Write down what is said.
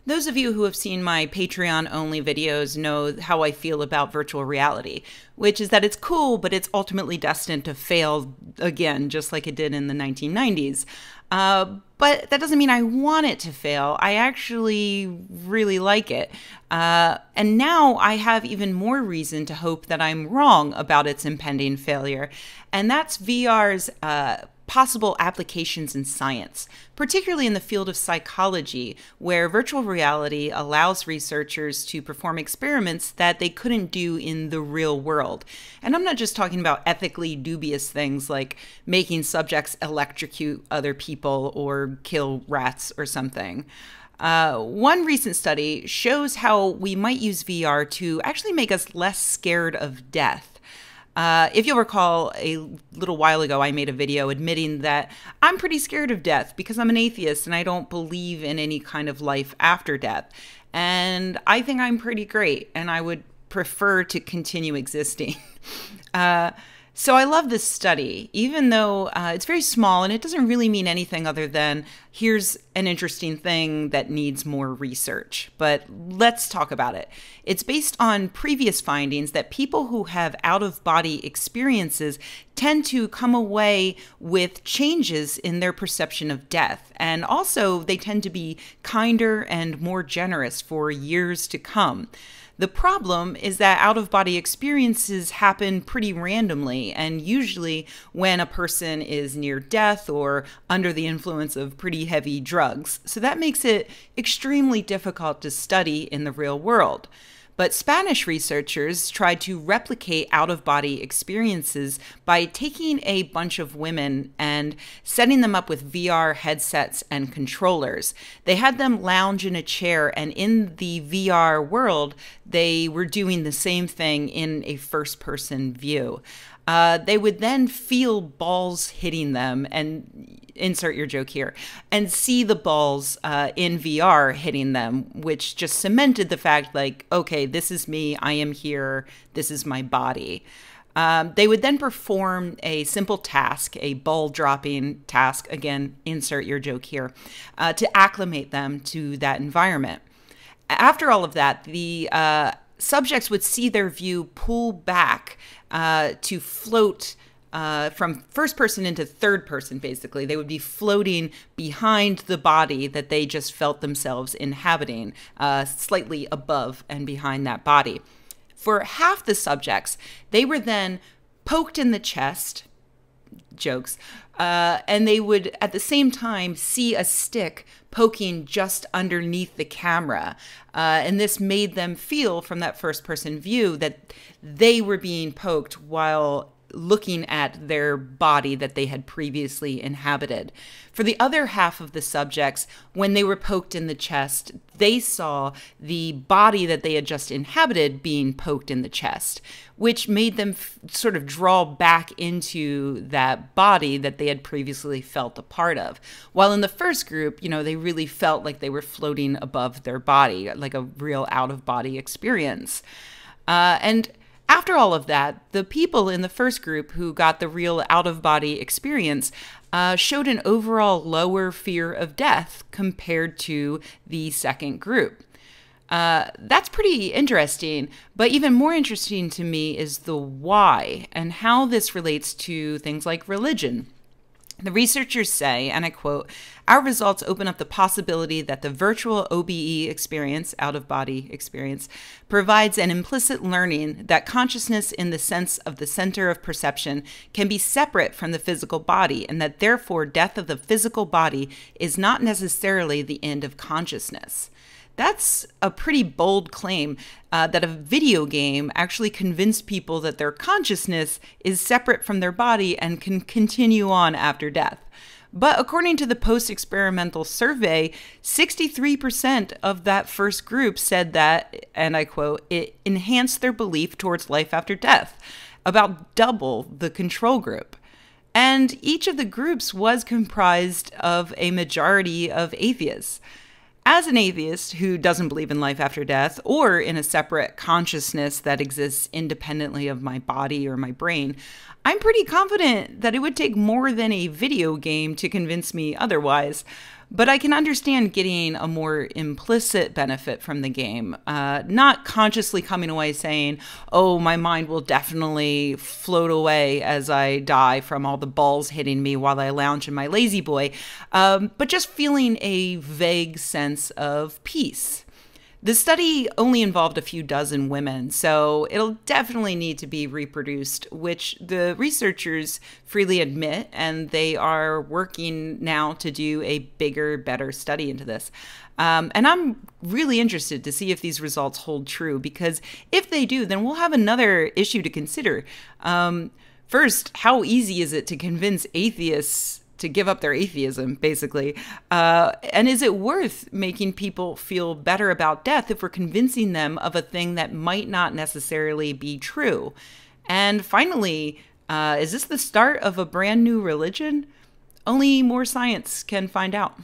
Those of you who have seen my Patreon-only videos know how I feel about virtual reality, which is that it's cool, but it's ultimately destined to fail again, just like it did in the 1990s. But that doesn't mean I want it to fail. I actually really like it. And now I have even more reason to hope that I'm wrong about its impending failure. And that's VR's possible applications in science, particularly in the field of psychology, where virtual reality allows researchers to perform experiments that they couldn't do in the real world. And I'm not just talking about ethically dubious things like making subjects electrocute other people or kill rats or something. One recent study shows how we might use VR to actually make us less scared of death. If you'll recall, a little while ago, I made a video admitting that I'm pretty scared of death because I'm an atheist and I don't believe in any kind of life after death. And I think I'm pretty great and I would prefer to continue existing. So I love this study, even though it's very small and it doesn't really mean anything other than here's an interesting thing that needs more research. But let's talk about it. It's based on previous findings that people who have out-of-body experiences tend to come away with changes in their perception of death. And also, they tend to be kinder and more generous for years to come. The problem is that out-of-body experiences happen pretty randomly, and usually when a person is near death or under the influence of pretty heavy drugs. So that makes it extremely difficult to study in the real world. But Spanish researchers tried to replicate out-of-body experiences by taking a bunch of women and setting them up with VR headsets and controllers. They had them lounge in a chair, and in the VR world, they were doing the same thing in a first-person view. They would then feel balls hitting them, and insert your joke here, and see the balls in VR hitting them, which just cemented the fact like, okay, this is me, I am here, this is my body. They would then perform a simple task, a ball dropping task, again, insert your joke here, to acclimate them to that environment. After all of that, the subjects would see their view pull back to float from first person into third person, basically. They would be floating behind the body that they just felt themselves inhabiting, slightly above and behind that body. For half the subjects, they were then poked in the chest, jokes, and they would at the same time see a stick poking just underneath the camera. And this made them feel from that first person view that they were being poked while looking at their body that they had previously inhabited. For the other half of the subjects, when they were poked in the chest, they saw the body that they had just inhabited being poked in the chest, which made them sort of draw back into that body that they had previously felt a part of. While in the first group, you know, they really felt like they were floating above their body, like a real out-of-body experience. And after all of that, the people in the first group who got the real out-of-body experience showed an overall lower fear of death compared to the second group. That's pretty interesting, but even more interesting to me is the why and how this relates to things like religion. The researchers say, and I quote, "Our results open up the possibility that the virtual OBE experience, out-of-body experience, provides an implicit learning that consciousness in the sense of the center of perception can be separate from the physical body, and that therefore death of the physical body is not necessarily the end of consciousness." That's a pretty bold claim that a video game actually convinced people that their consciousness is separate from their body and can continue on after death. But according to the post-experimental survey, 63% of that first group said that, and I quote, "it enhanced their belief towards life after death," about double the control group. And each of the groups was comprised of a majority of atheists. As an atheist who doesn't believe in life after death or in a separate consciousness that exists independently of my body or my brain, I'm pretty confident that it would take more than a video game to convince me otherwise. But I can understand getting a more implicit benefit from the game, not consciously coming away saying, oh, my mind will definitely float away as I die from all the balls hitting me while I lounge in my lazy boy, but just feeling a vague sense of peace. The study only involved a few dozen women, so it'll definitely need to be reproduced, which the researchers freely admit, and they are working now to do a bigger, better study into this. And I'm really interested to see if these results hold true, because if they do, then we'll have another issue to consider. First, how easy is it to convince atheists to give up their atheism, basically? And is it worth making people feel better about death if we're convincing them of a thing that might not necessarily be true? And finally, is this the start of a brand new religion? Only more science can find out.